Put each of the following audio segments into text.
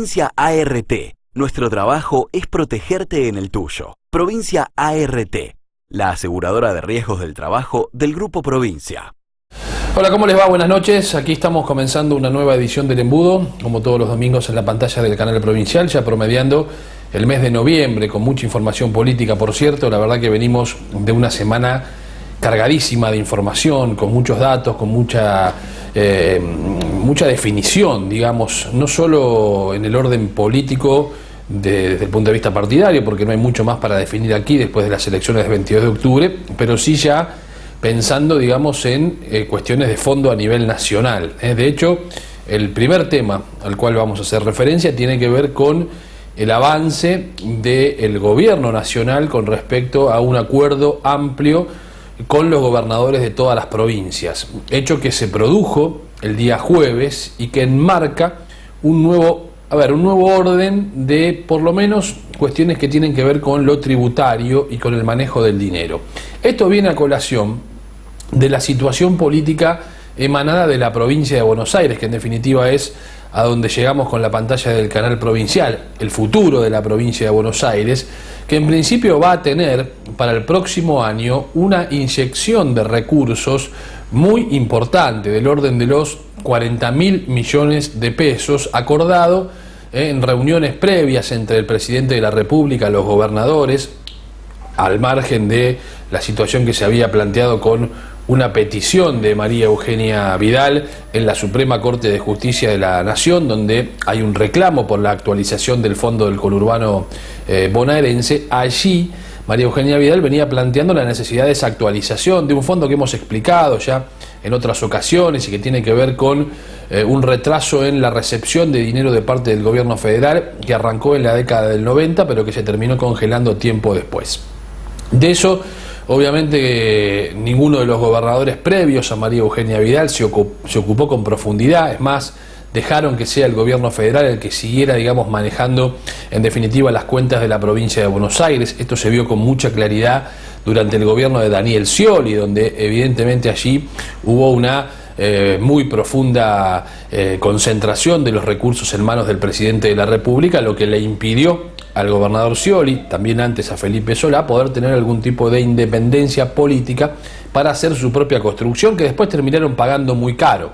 Provincia ART. Nuestro trabajo es protegerte en el tuyo. Provincia ART, la aseguradora de riesgos del trabajo del Grupo Provincia. Hola, ¿cómo les va? Buenas noches. Aquí estamos comenzando una nueva edición del Embudo, como todos los domingos en la pantalla del canal provincial, ya promediando el mes de noviembre, con mucha información política, por cierto. La verdad que venimos de una semana cargadísima de información, con muchos datos, con mucha definición, digamos, no solo en el orden político desde el punto de vista partidario, porque no hay mucho más para definir aquí después de las elecciones del 22 de octubre, pero sí ya pensando, digamos, en cuestiones de fondo a nivel nacional. De hecho, el primer tema al cual vamos a hacer referencia tiene que ver con el avance del gobierno nacional con respecto a un acuerdo amplio con los gobernadores de todas las provincias, hecho que se produjo el día jueves y que enmarca un nuevo orden de, por lo menos, cuestiones que tienen que ver con lo tributario y con el manejo del dinero. Esto viene a colación de la situación política emanada de la provincia de Buenos Aires, que en definitiva es a donde llegamos con la pantalla del canal provincial, el futuro de la provincia de Buenos Aires, que en principio va a tener para el próximo año una inyección de recursos muy importante, del orden de los 40.000 millones de pesos, acordado en reuniones previas entre el presidente de la República, los gobernadores, al margen de la situación que se había planteado con una petición de María Eugenia Vidal en la Suprema Corte de Justicia de la Nación, donde hay un reclamo por la actualización del fondo del conurbano bonaerense. Allí María Eugenia Vidal venía planteando la necesidad de esa actualización de un fondo que hemos explicado ya en otras ocasiones y que tiene que ver con un retraso en la recepción de dinero de parte del gobierno federal que arrancó en la década del 90, pero que se terminó congelando tiempo después. De eso, obviamente, ninguno de los gobernadores previos a María Eugenia Vidal se ocupó con profundidad. Es más, dejaron que sea el gobierno federal el que siguiera, digamos, manejando en definitiva las cuentas de la provincia de Buenos Aires. Esto se vio con mucha claridad durante el gobierno de Daniel Scioli, donde evidentemente allí hubo una muy profunda concentración de los recursos en manos del presidente de la República, lo que le impidió al gobernador Scioli, también antes a Felipe Solá, poder tener algún tipo de independencia política para hacer su propia construcción, que después terminaron pagando muy caro.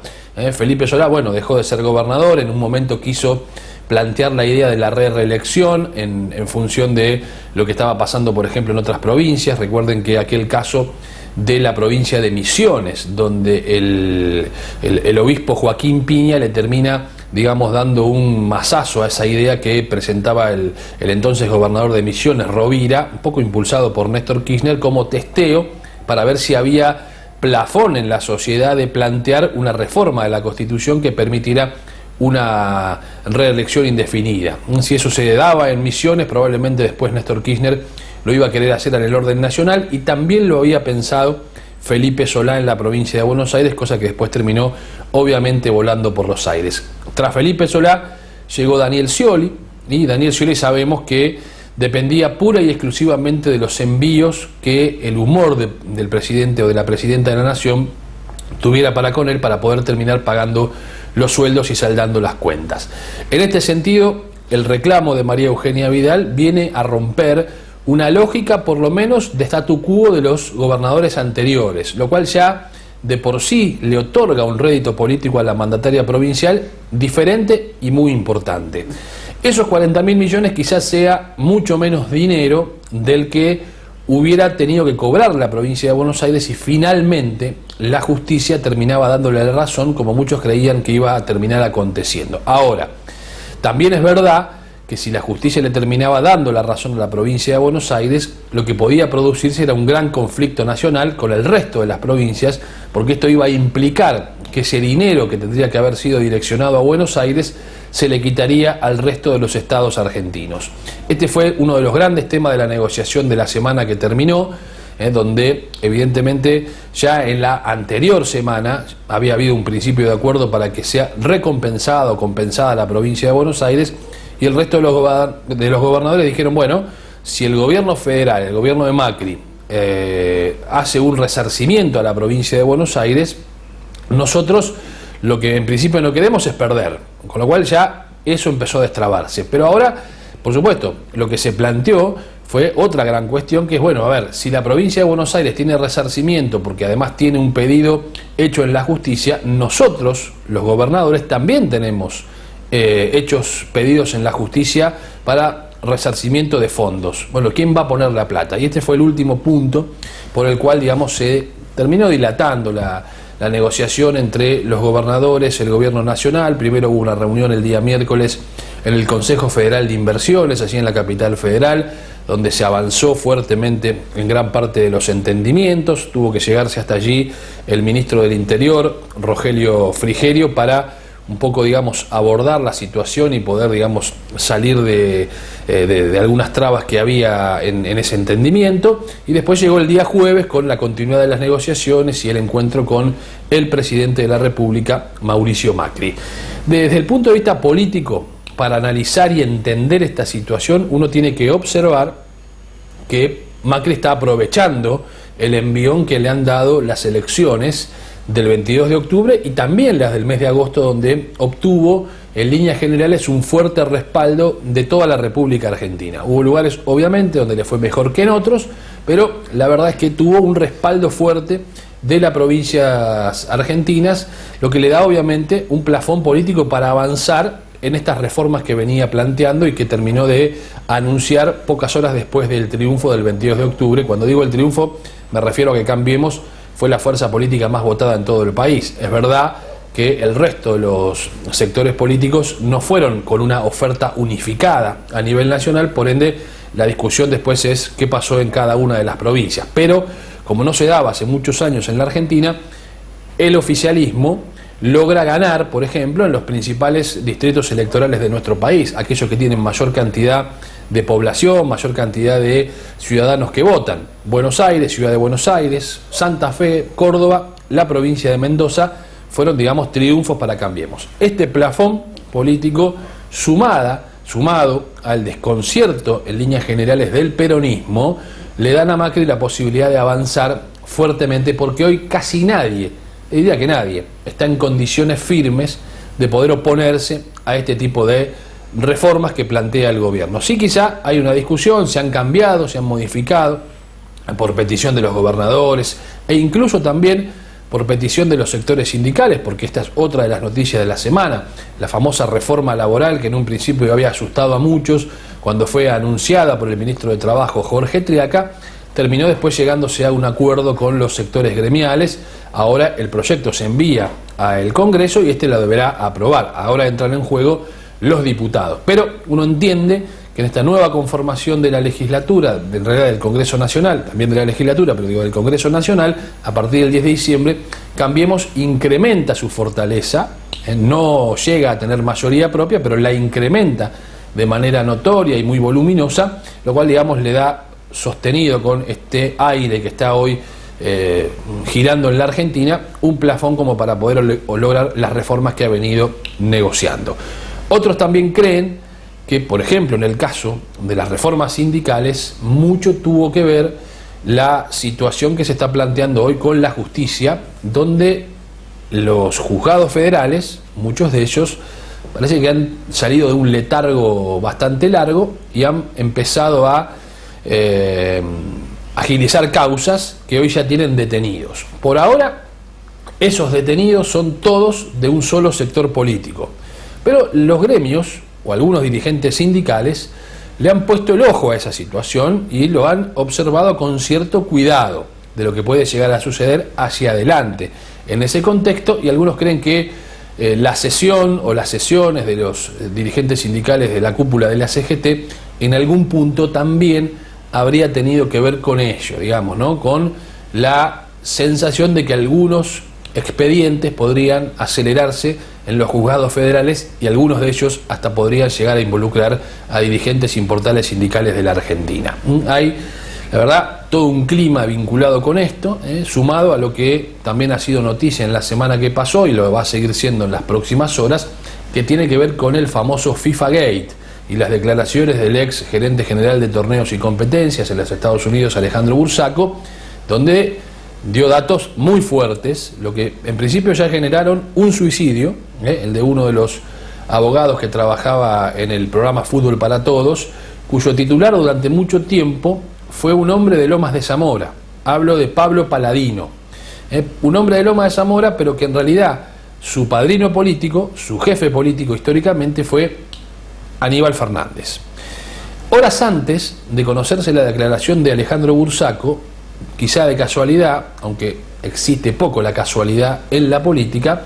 Felipe Solá, bueno, dejó de ser gobernador, en un momento quiso plantear la idea de la reelección en función de lo que estaba pasando, por ejemplo, en otras provincias. Recuerden que aquel caso de la provincia de Misiones, donde el obispo Joaquín Piña le termina, digamos, dando un mazazo a esa idea que presentaba el entonces gobernador de Misiones, Rovira, un poco impulsado por Néstor Kirchner, como testeo para ver si había plafón en la sociedad de plantear una reforma de la Constitución que permitiera una reelección indefinida. Si eso se daba en Misiones, probablemente después Néstor Kirchner lo iba a querer hacer en el orden nacional, y también lo había pensado Felipe Solá en la provincia de Buenos Aires, cosa que después terminó obviamente volando por los aires. Tras Felipe Solá llegó Daniel Scioli, y Daniel Scioli sabemos que dependía pura y exclusivamente de los envíos que el humor del presidente o de la presidenta de la Nación tuviera para con él, para poder terminar pagando los sueldos y saldando las cuentas. En este sentido, el reclamo de María Eugenia Vidal viene a romper una lógica, por lo menos, de statu quo de los gobernadores anteriores, lo cual ya de por sí le otorga un rédito político a la mandataria provincial diferente y muy importante. Esos 40.000 millones quizás sea mucho menos dinero del que hubiera tenido que cobrar la provincia de Buenos Aires si finalmente la justicia terminaba dándole la razón, como muchos creían que iba a terminar aconteciendo. Ahora, también es verdad que si la justicia le terminaba dando la razón a la provincia de Buenos Aires, lo que podía producirse era un gran conflicto nacional con el resto de las provincias, porque esto iba a implicar que ese dinero que tendría que haber sido direccionado a Buenos Aires se le quitaría al resto de los estados argentinos. Este fue uno de los grandes temas de la negociación de la semana que terminó, donde evidentemente ya en la anterior semana había habido un principio de acuerdo para que sea recompensada o compensada la provincia de Buenos Aires, y el resto de los gobernadores dijeron, bueno, si el gobierno federal, el gobierno de Macri, hace un resarcimiento a la provincia de Buenos Aires, nosotros lo que en principio no queremos es perder, con lo cual ya eso empezó a destrabarse. Pero ahora, por supuesto, lo que se planteó fue otra gran cuestión, que es, bueno, a ver, si la provincia de Buenos Aires tiene resarcimiento, porque además tiene un pedido hecho en la justicia, nosotros, los gobernadores, también tenemos hechos pedidos en la justicia para resarcimiento de fondos. Bueno, ¿quién va a poner la plata? Y este fue el último punto por el cual, digamos, se terminó dilatando la negociación entre los gobernadores, el gobierno nacional. Primero hubo una reunión el día miércoles en el Consejo Federal de Inversiones, allí en la capital federal, donde se avanzó fuertemente en gran parte de los entendimientos. Tuvo que llegarse hasta allí el ministro del Interior, Rogelio Frigerio, para un poco, digamos, abordar la situación y poder, digamos, salir de algunas trabas que había en ese entendimiento. Y después llegó el día jueves con la continuidad de las negociaciones y el encuentro con el presidente de la República, Mauricio Macri. Desde el punto de vista político, para analizar y entender esta situación, uno tiene que observar que Macri está aprovechando el envión que le han dado las elecciones del 22 de octubre y también las del mes de agosto, donde obtuvo en líneas generales un fuerte respaldo de toda la República Argentina. Hubo lugares, obviamente, donde le fue mejor que en otros, pero la verdad es que tuvo un respaldo fuerte de las provincias argentinas, lo que le da, obviamente, un plafón político para avanzar en estas reformas que venía planteando y que terminó de anunciar pocas horas después del triunfo del 22 de octubre. Cuando digo el triunfo, me refiero a que Cambiemos fue la fuerza política más votada en todo el país. Es verdad que el resto de los sectores políticos no fueron con una oferta unificada a nivel nacional, por ende la discusión después es qué pasó en cada una de las provincias. Pero como no se daba hace muchos años en la Argentina, el oficialismo logra ganar, por ejemplo, en los principales distritos electorales de nuestro país, aquellos que tienen mayor cantidad de población, mayor cantidad de ciudadanos que votan. Buenos Aires, Ciudad de Buenos Aires, Santa Fe, Córdoba, la provincia de Mendoza, fueron, digamos, triunfos para Cambiemos. Este plafón político, sumado al desconcierto en líneas generales del peronismo, le dan a Macri la posibilidad de avanzar fuertemente, porque hoy casi nadie, diría que nadie, está en condiciones firmes de poder oponerse a este tipo de reformas que plantea el gobierno. Sí, quizá hay una discusión, se han cambiado, se han modificado por petición de los gobernadores e incluso también por petición de los sectores sindicales, porque esta es otra de las noticias de la semana, la famosa reforma laboral que en un principio había asustado a muchos cuando fue anunciada por el ministro de Trabajo, Jorge Triaca. Terminó después llegándose a un acuerdo con los sectores gremiales. Ahora el proyecto se envía al Congreso y este lo deberá aprobar. Ahora entran en juego los diputados. Pero uno entiende que en esta nueva conformación de la legislatura, en realidad del Congreso Nacional, también de la legislatura, pero digo del Congreso Nacional, a partir del 10 de diciembre, Cambiemos incrementa su fortaleza, no llega a tener mayoría propia, pero la incrementa de manera notoria y muy voluminosa, lo cual, digamos, le da sostenido con este aire que está hoy girando en la Argentina, un plafón como para poder lograr las reformas que ha venido negociando. Otros también creen que, por ejemplo, en el caso de las reformas sindicales, mucho tuvo que ver la situación que se está planteando hoy con la justicia, donde los juzgados federales, muchos de ellos, parece que han salido de un letargo bastante largo y han empezado a agilizar causas que hoy ya tienen detenidos. Por ahora, esos detenidos son todos de un solo sector político, pero los gremios o algunos dirigentes sindicales le han puesto el ojo a esa situación y lo han observado con cierto cuidado de lo que puede llegar a suceder hacia adelante en ese contexto, y algunos creen que la sesión o las sesiones de los dirigentes sindicales de la cúpula de la CGT en algún punto también habría tenido que ver con ello, digamos, ¿no? Con la sensación de que algunos expedientes podrían acelerarse en los juzgados federales y algunos de ellos hasta podrían llegar a involucrar a dirigentes importantes sindicales de la Argentina. Hay, la verdad, todo un clima vinculado con esto, sumado a lo que también ha sido noticia en la semana que pasó y lo va a seguir siendo en las próximas horas, que tiene que ver con el famoso FIFA Gate y las declaraciones del ex gerente general de torneos y competencias en los Estados Unidos, Alejandro Bursaco, donde dio datos muy fuertes, lo que en principio ya generaron un suicidio, el de uno de los abogados que trabajaba en el programa Fútbol para Todos, cuyo titular durante mucho tiempo fue un hombre de Lomas de Zamora. Hablo de Pablo Paladino, un hombre de Lomas de Zamora, pero que en realidad su padrino político, su jefe político históricamente fue Aníbal Fernández. Horas antes de conocerse la declaración de Alejandro Bursaco, quizá de casualidad, aunque existe poco la casualidad en la política,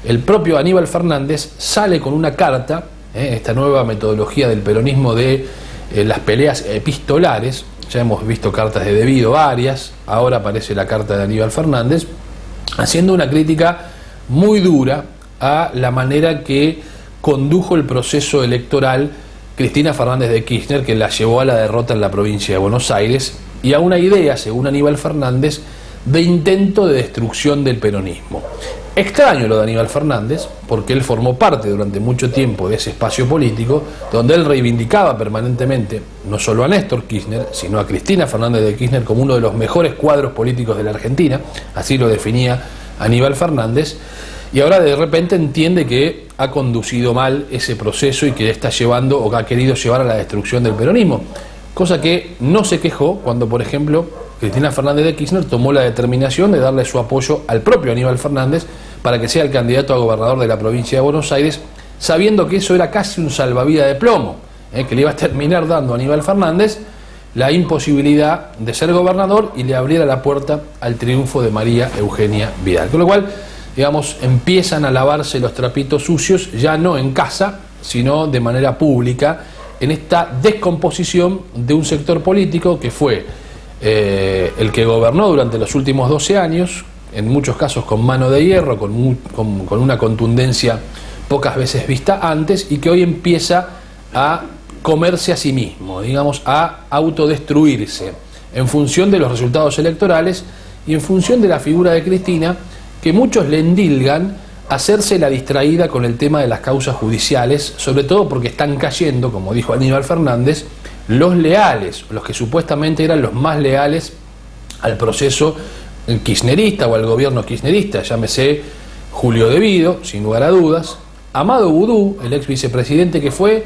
el propio Aníbal Fernández sale con una carta, esta nueva metodología del peronismo de las peleas epistolares. Ya hemos visto cartas de Devido varias, ahora aparece la carta de Aníbal Fernández, haciendo una crítica muy dura a la manera que condujo el proceso electoral Cristina Fernández de Kirchner, que la llevó a la derrota en la provincia de Buenos Aires, y a una idea, según Aníbal Fernández, de intento de destrucción del peronismo. Extraño lo de Aníbal Fernández, porque él formó parte durante mucho tiempo de ese espacio político, donde él reivindicaba permanentemente, no solo a Néstor Kirchner, sino a Cristina Fernández de Kirchner como uno de los mejores cuadros políticos de la Argentina, así lo definía Aníbal Fernández, y ahora de repente entiende que ha conducido mal ese proceso y que está llevando o ha querido llevar a la destrucción del peronismo, cosa que no se quejó cuando, por ejemplo, Cristina Fernández de Kirchner tomó la determinación de darle su apoyo al propio Aníbal Fernández para que sea el candidato a gobernador de la provincia de Buenos Aires, sabiendo que eso era casi un salvavidas de plomo, que le iba a terminar dando a Aníbal Fernández la imposibilidad de ser gobernador y le abriera la puerta al triunfo de María Eugenia Vidal. Con lo cual, digamos, empiezan a lavarse los trapitos sucios, ya no en casa, sino de manera pública, en esta descomposición de un sector político que fue el que gobernó durante los últimos 12 años, en muchos casos con mano de hierro, con una contundencia pocas veces vista antes, y que hoy empieza a comerse a sí mismo, digamos, a autodestruirse, en función de los resultados electorales y en función de la figura de Cristina, que muchos le endilgan hacerse la distraída con el tema de las causas judiciales, sobre todo porque están cayendo, como dijo Aníbal Fernández, los leales, los que supuestamente eran los más leales al proceso kirchnerista o al gobierno kirchnerista, llámese Julio Devido, sin lugar a dudas, Amado Vudú, el ex vicepresidente, que fue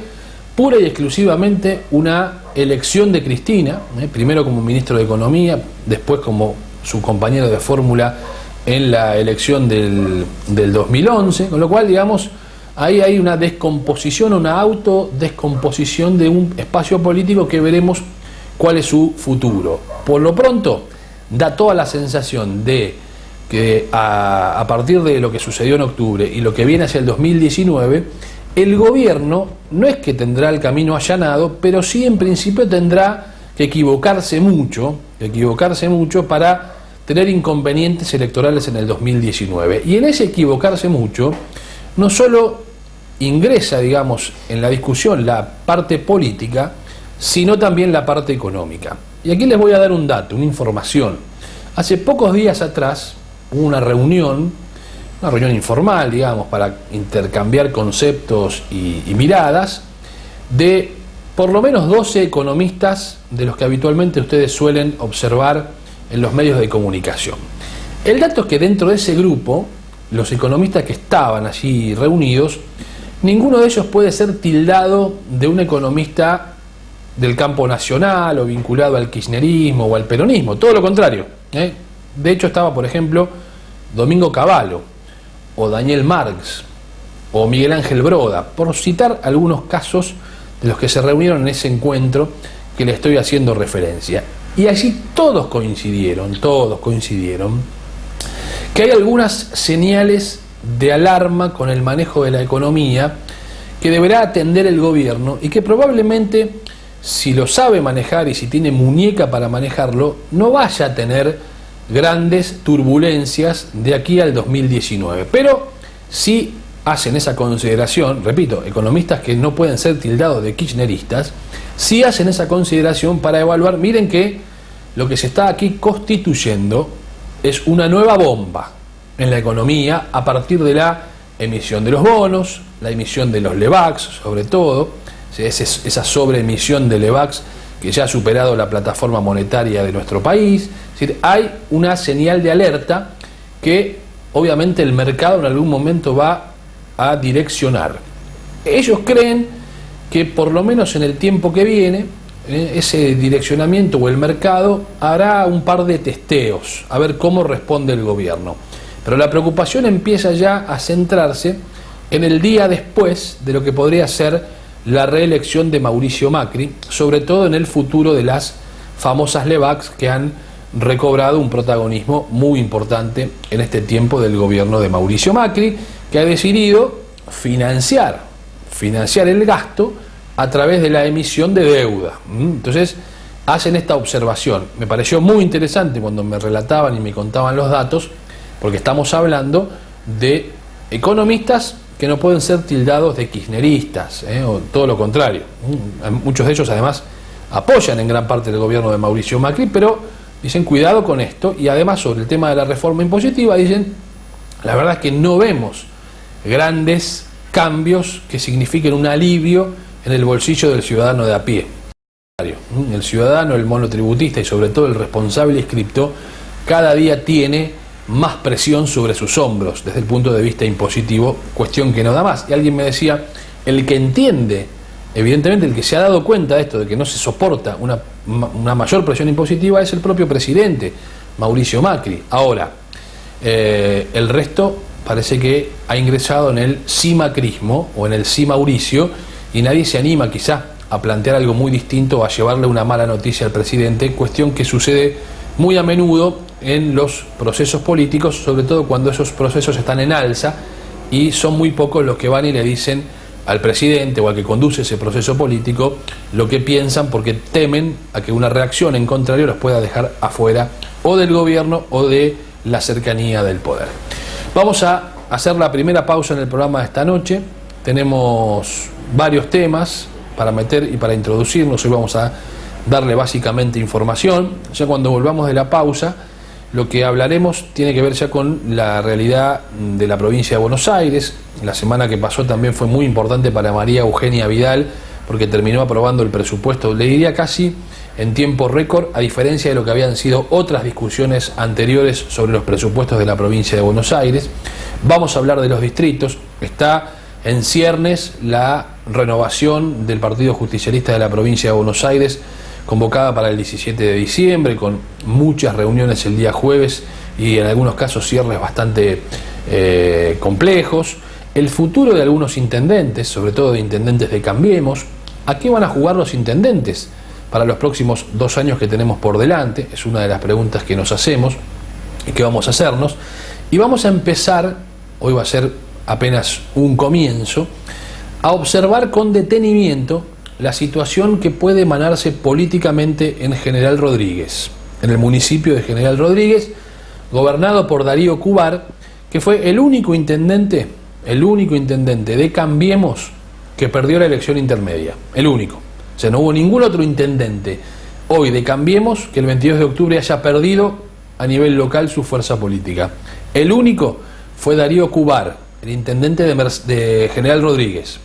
pura y exclusivamente una elección de Cristina, primero como ministro de Economía, después como su compañero de fórmula en la elección del 2011, con lo cual, digamos, ahí hay una descomposición, una autodescomposición de un espacio político que veremos cuál es su futuro. Por lo pronto, da toda la sensación de que a partir de lo que sucedió en octubre y lo que viene hacia el 2019, el gobierno no es que tendrá el camino allanado, pero sí en principio tendrá que equivocarse mucho para tener inconvenientes electorales en el 2019. Y en ese equivocarse mucho, no solo ingresa, digamos, en la discusión la parte política, sino también la parte económica. Y aquí les voy a dar un dato, una información. Hace pocos días atrás hubo una reunión informal, digamos, para intercambiar conceptos y miradas, de por lo menos 12 economistas de los que habitualmente ustedes suelen observar en los medios de comunicación. El dato es que dentro de ese grupo, los economistas que estaban allí reunidos, ninguno de ellos puede ser tildado de un economista del campo nacional o vinculado al kirchnerismo o al peronismo, todo lo contrario. De hecho estaba, por ejemplo, Domingo Cavallo, o Daniel Marx, o Miguel Ángel Broda, por citar algunos casos de los que se reunieron en ese encuentro que le estoy haciendo referencia. Y allí todos coincidieron que hay algunas señales de alarma con el manejo de la economía que deberá atender el gobierno y que probablemente, si lo sabe manejar y si tiene muñeca para manejarlo, no vaya a tener grandes turbulencias de aquí al 2019. Pero si hacen esa consideración, repito, economistas que no pueden ser tildados de kirchneristas, si hacen esa consideración para evaluar, miren que lo que se está aquí constituyendo es una nueva bomba en la economía a partir de la emisión de los bonos, la emisión de los LEVAX, sobre todo, esa sobreemisión de LEVAX que ya ha superado la plataforma monetaria de nuestro país. Es decir, hay una señal de alerta que obviamente el mercado en algún momento va a direccionar. ellos creen que por lo menos en el tiempo que viene, ese direccionamiento o el mercado hará un par de testeos, a ver cómo responde el gobierno. Pero la preocupación empieza ya a centrarse en el día después de lo que podría ser la reelección de Mauricio Macri, sobre todo en el futuro de las famosas LEVACs que han recobrado un protagonismo muy importante en este tiempo del gobierno de Mauricio Macri, que ha decidido financiar el gasto a través de la emisión de deuda. Entonces hacen esta observación. Me pareció muy interesante cuando me relataban y me contaban los datos, porque estamos hablando de economistas que no pueden ser tildados de kirchneristas, o todo lo contrario. Muchos de ellos además apoyan en gran parte el gobierno de Mauricio Macri, pero dicen cuidado con esto, y además sobre el tema de la reforma impositiva dicen, la verdad es que no vemos grandes cambios que signifiquen un alivio en el bolsillo del ciudadano de a pie. El ciudadano, el monotributista y sobre todo el responsable inscripto cada día tiene más presión sobre sus hombros desde el punto de vista impositivo, cuestión que no da más. Y alguien me decía, el que entiende, evidentemente el que se ha dado cuenta de esto, de que no se soporta una mayor presión impositiva, es el propio presidente, Mauricio Macri. Ahora, el resto parece que ha ingresado en el simacrismo o en el simauricio, y nadie se anima quizá a plantear algo muy distinto o a llevarle una mala noticia al presidente, cuestión que sucede muy a menudo en los procesos políticos, sobre todo cuando esos procesos están en alza y son muy pocos los que van y le dicen al presidente o al que conduce ese proceso político lo que piensan, porque temen a que una reacción en contrario los pueda dejar afuera o del gobierno o de la cercanía del poder. Vamos a hacer la primera pausa en el programa de esta noche. Tenemos varios temas para meter y para introducirnos. Hoy vamos a darle básicamente información. Ya cuando volvamos de la pausa, lo que hablaremos tiene que ver ya con la realidad de la provincia de Buenos Aires. La semana que pasó también fue muy importante para María Eugenia Vidal, porque terminó aprobando el presupuesto, le diría casi en tiempo récord, a diferencia de lo que habían sido otras discusiones anteriores sobre los presupuestos de la provincia de Buenos Aires. Vamos a hablar de los distritos. Está en ciernes la renovación del Partido Justicialista de la provincia de Buenos Aires, convocada para el 17 de diciembre, con muchas reuniones el día jueves y en algunos casos cierres bastante complejos. El futuro de algunos intendentes, sobre todo de intendentes de Cambiemos. ¿A qué van a jugar los intendentes para los próximos 2 años que tenemos por delante? Es una de las preguntas que nos hacemos y que vamos a hacernos. Y vamos a empezar, hoy va a ser apenas un comienzo, a observar con detenimiento la situación que puede emanarse políticamente en General Rodríguez, en el municipio de General Rodríguez, gobernado por Darío Cubar, que fue el único intendente de Cambiemos que perdió la elección intermedia, el único. O sea, no hubo ningún otro intendente hoy de Cambiemos que el 22 de octubre haya perdido a nivel local su fuerza política. El único fue Darío Cubar, el intendente de General Rodríguez.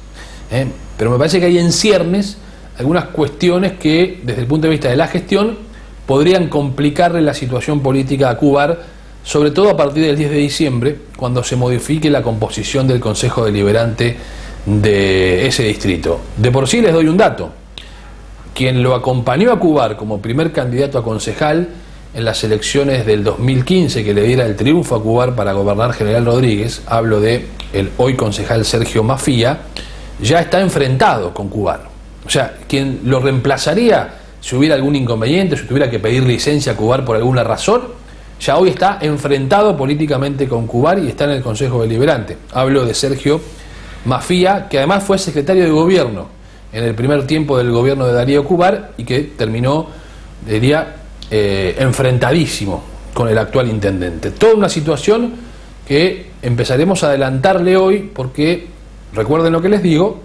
Pero me parece que hay en ciernes algunas cuestiones que, desde el punto de vista de la gestión, podrían complicarle la situación política a Cubar, sobre todo a partir del 10 de diciembre, cuando se modifique la composición del Consejo Deliberante de ese distrito. De por sí les doy un dato. Quien lo acompañó a Cubar como primer candidato a concejal en las elecciones del 2015, que le diera el triunfo a Cubar para gobernar General Rodríguez, hablo de el hoy concejal Sergio Mafía, ya está enfrentado con Cubar. O sea, quien lo reemplazaría si hubiera algún inconveniente, si tuviera que pedir licencia a Cubar por alguna razón, ya hoy está enfrentado políticamente con Cubar y está en el Consejo Deliberante. Hablo de Sergio Mafía, que además fue secretario de gobierno en el primer tiempo del gobierno de Darío Cubar y que terminó, diría, enfrentadísimo con el actual intendente. Toda una situación que empezaremos a adelantarle hoy porque, recuerden lo que les digo,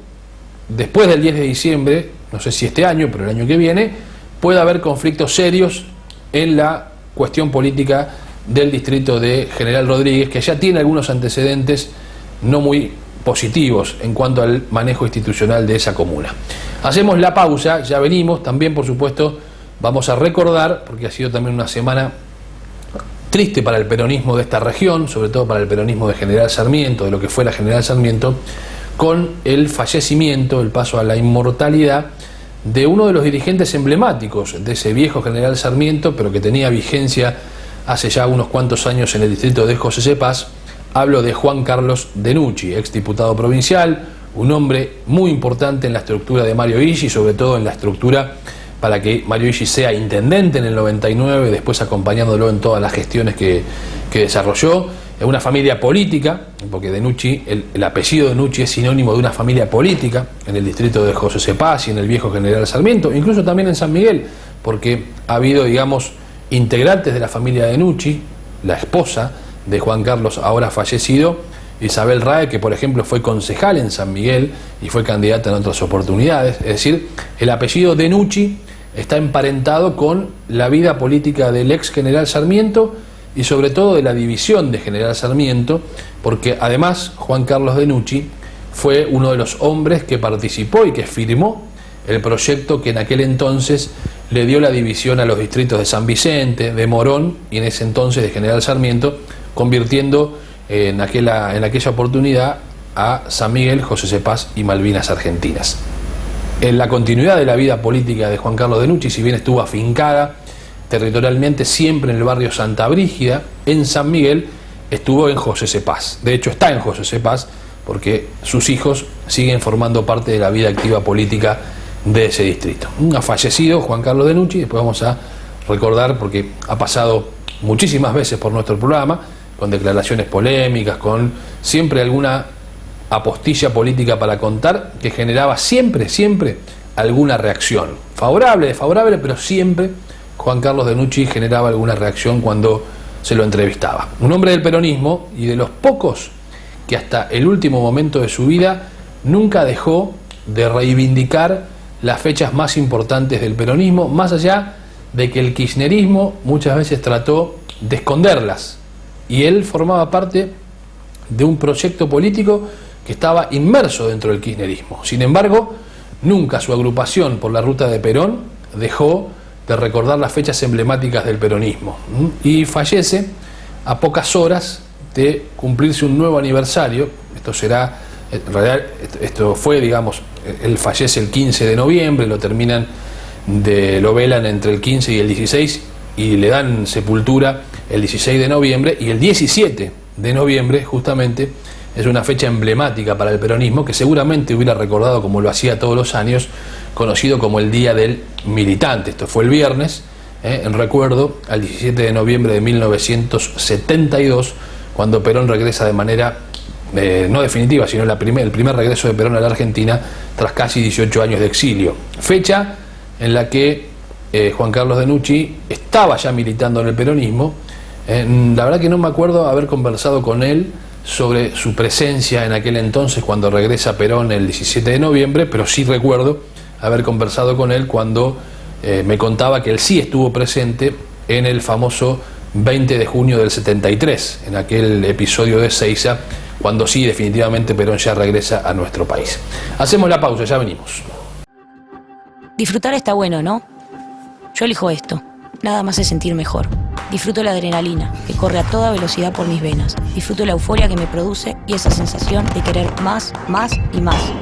después del 10 de diciembre, no sé si este año, pero el año que viene, puede haber conflictos serios en la cuestión política del distrito de General Rodríguez, que ya tiene algunos antecedentes no muy positivos en cuanto al manejo institucional de esa comuna. Hacemos la pausa, ya venimos, también por supuesto vamos a recordar, porque ha sido también una semana triste para el peronismo de esta región, sobre todo para el peronismo de General Sarmiento, de lo que fue la General Sarmiento, con el fallecimiento, el paso a la inmortalidad de uno de los dirigentes emblemáticos de ese viejo general Sarmiento, pero que tenía vigencia hace ya unos cuantos años en el distrito de José Cepaz. Hablo de Juan Carlos Denucci, exdiputado provincial, un hombre muy importante en la estructura de Mario Ischia, sobre todo en la estructura para que Mario Ischia sea intendente en el 99, después acompañándolo en todas las gestiones que desarrolló. Es una familia política, porque Denucci, el apellido Denucci es sinónimo de una familia política en el distrito de José Cepaz y en el viejo general Sarmiento, incluso también en San Miguel, porque ha habido, digamos, integrantes de la familia Denucci, la esposa de Juan Carlos, ahora fallecido, Isabel Rae, que por ejemplo fue concejal en San Miguel y fue candidata en otras oportunidades. Es decir, el apellido Denucci está emparentado con la vida política del ex general Sarmiento y sobre todo de la división de general Sarmiento, porque además Juan Carlos Denucci fue uno de los hombres que participó y que firmó el proyecto que en aquel entonces le dio la división a los distritos de San Vicente, de Morón y en ese entonces de General Sarmiento, convirtiendo en aquella oportunidad a San Miguel, José Cepaz y Malvinas Argentinas. En la continuidad de la vida política de Juan Carlos Denucci, si bien estuvo afincada territorialmente siempre en el barrio Santa Brígida, en San Miguel estuvo en José Cepaz. De hecho está en José Cepaz porque sus hijos siguen formando parte de la vida activa política de ese distrito. Ha fallecido Juan Carlos Denucci, después vamos a recordar porque ha pasado muchísimas veces por nuestro programa, con declaraciones polémicas, con siempre alguna apostilla política para contar que generaba siempre alguna reacción, favorable, desfavorable, pero siempre Juan Carlos Denucci generaba alguna reacción cuando se lo entrevistaba. Un hombre del peronismo y de los pocos que hasta el último momento de su vida nunca dejó de reivindicar las fechas más importantes del peronismo, más allá de que el kirchnerismo muchas veces trató de esconderlas, y él formaba parte de un proyecto político que estaba inmerso dentro del kirchnerismo. Sin embargo, nunca su agrupación por la ruta de Perón dejó de recordar las fechas emblemáticas del peronismo, y fallece a pocas horas de cumplirse un nuevo aniversario. Esto será, en realidad, esto fue, digamos, él fallece el 15 de noviembre, lo velan entre el 15 y el 16 y le dan sepultura el 16 de noviembre, y el 17 de noviembre justamente es una fecha emblemática para el peronismo que seguramente hubiera recordado como lo hacía todos los años, conocido como el Día del Militante. Esto fue el viernes, en recuerdo al 17 de noviembre de 1972, cuando Perón regresa de manera no definitiva, sino el primer regreso de Perón a la Argentina tras casi 18 años de exilio. Fecha en la que Juan Carlos Denucci estaba ya militando en el peronismo. La verdad que no me acuerdo haber conversado con él sobre su presencia en aquel entonces cuando regresa Perón el 17 de noviembre, pero sí recuerdo haber conversado con él cuando me contaba que él sí estuvo presente en el famoso 20 de junio del 73, en aquel episodio de Seiza, cuando sí definitivamente Perón ya regresa a nuestro país. Hacemos la pausa, ya venimos. Disfrutar está bueno, ¿no? Yo elijo esto. Nada más es sentir mejor. Disfruto la adrenalina, que corre a toda velocidad por mis venas. Disfruto la euforia que me produce y esa sensación de querer más, más y más.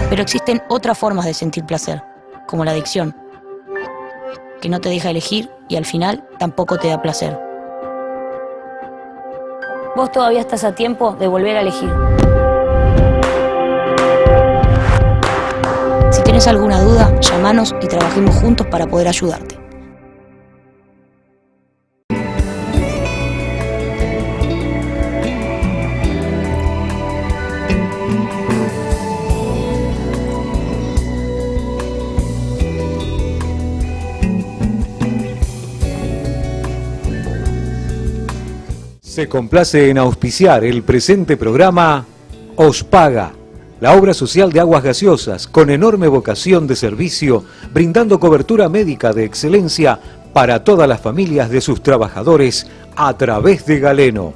Pero existen otras formas de sentir placer, como la adicción, que no te deja elegir y al final tampoco te da placer. Vos todavía estás a tiempo de volver a elegir. Si tienes alguna duda, llámanos y trabajemos juntos para poder ayudarte. Se complace en auspiciar el presente programa Ospaga, la obra social de aguas gaseosas con enorme vocación de servicio, brindando cobertura médica de excelencia para todas las familias de sus trabajadores a través de Galeno.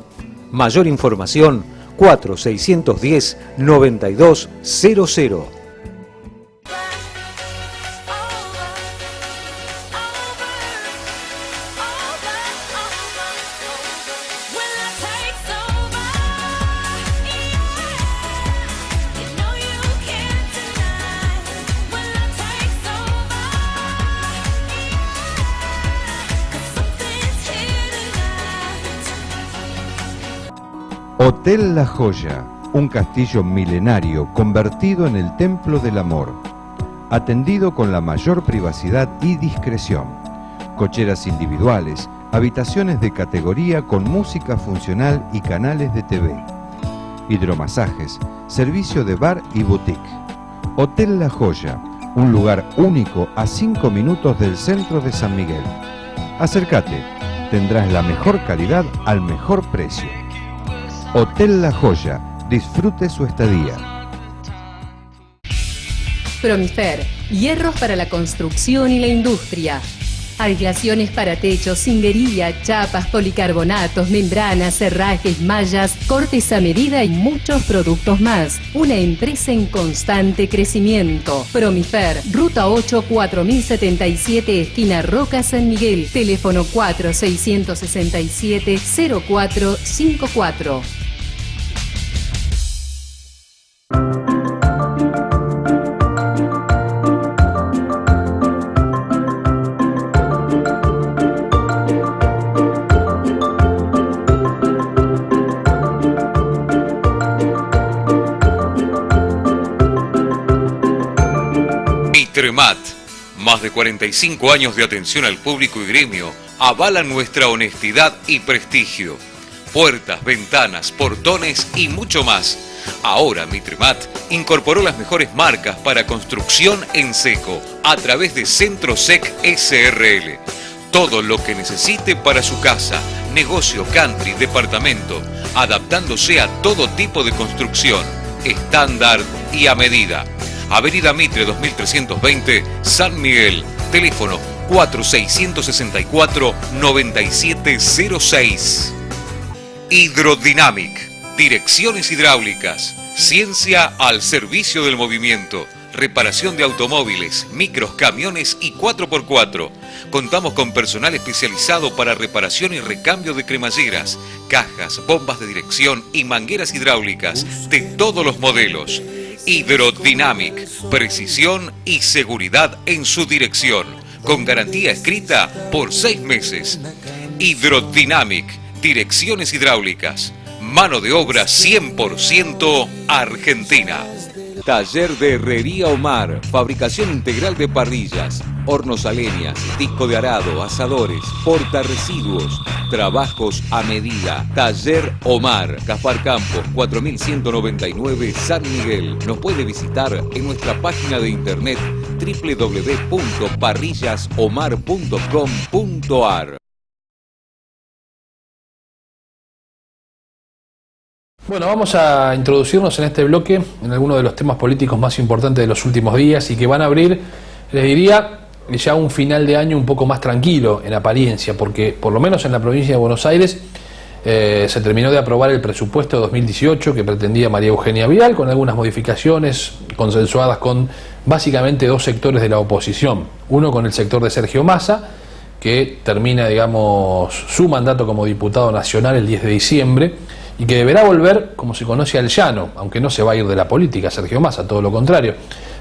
Mayor información 4610-9200. Hotel La Joya, un castillo milenario convertido en el templo del amor, atendido con la mayor privacidad y discreción, cocheras individuales, habitaciones de categoría con música funcional y canales de TV, hidromasajes, servicio de bar y boutique. Hotel La Joya, un lugar único a 5 minutos del centro de San Miguel. Acércate, tendrás la mejor calidad al mejor precio. Hotel La Joya, disfrute su estadía. Promifer, hierros para la construcción y la industria. Aislaciones para techos, cindería, chapas, policarbonatos, membranas, cerrajes, mallas, cortes a medida y muchos productos más. Una empresa en constante crecimiento. Promifer, Ruta 8, 4077, esquina Roca, San Miguel. Teléfono 4667-0454. Mitremat, más de 45 años de atención al público y gremio, avalan nuestra honestidad y prestigio. Puertas, ventanas, portones y mucho más. Ahora Mitremat incorporó las mejores marcas para construcción en seco a través de Centrosec SRL. Todo lo que necesite para su casa, negocio, country, departamento, adaptándose a todo tipo de construcción, estándar y a medida. Avenida Mitre 2320, San Miguel. Teléfono 4664-9706. Hidrodynamic. Direcciones hidráulicas. Ciencia al servicio del movimiento. Reparación de automóviles, micros, camiones y 4x4. Contamos con personal especializado para reparación y recambio de cremalleras, cajas, bombas de dirección y mangueras hidráulicas de todos los modelos. Hidrodynamic, precisión y seguridad en su dirección, con garantía escrita por 6 meses. Hidrodynamic, direcciones hidráulicas, mano de obra 100% argentina. Taller de Herrería Omar, fabricación integral de parrillas, hornos a leñas, disco de arado, asadores, portarresiduos, trabajos a medida. Taller Omar, Gaspar Campos, 4199, San Miguel. Nos puede visitar en nuestra página de internet www.parrillasomar.com.ar. Bueno, vamos a introducirnos en este bloque en algunos de los temas políticos más importantes de los últimos días y que van a abrir, les diría, ya un final de año un poco más tranquilo en apariencia, porque por lo menos en la provincia de Buenos Aires se terminó de aprobar el presupuesto 2018 que pretendía María Eugenia Vidal, con algunas modificaciones consensuadas con básicamente dos sectores de la oposición. Uno con el sector de Sergio Massa, que termina, digamos, su mandato como diputado nacional el 10 de diciembre, y que deberá volver, como se conoce, al llano, aunque no se va a ir de la política Sergio Massa, todo lo contrario,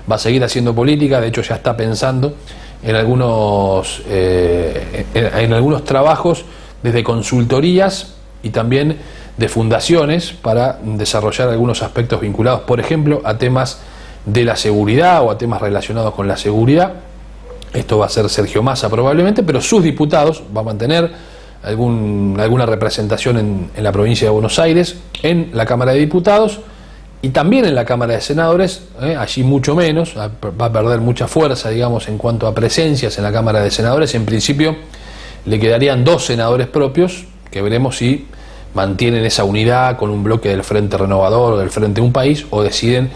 va a seguir haciendo política. De hecho ya está pensando en algunos trabajos desde consultorías y también de fundaciones para desarrollar algunos aspectos vinculados, por ejemplo, a temas de la seguridad o a temas relacionados con la seguridad. Esto va a ser Sergio Massa probablemente, pero sus diputados va a mantener alguna representación en la provincia de Buenos Aires, en la Cámara de Diputados y también en la Cámara de Senadores, allí mucho menos, va a perder mucha fuerza, digamos, en cuanto a presencias en la Cámara de Senadores. En principio le quedarían 2 senadores propios, que veremos si mantienen esa unidad con un bloque del Frente Renovador o del Frente Un País, o deciden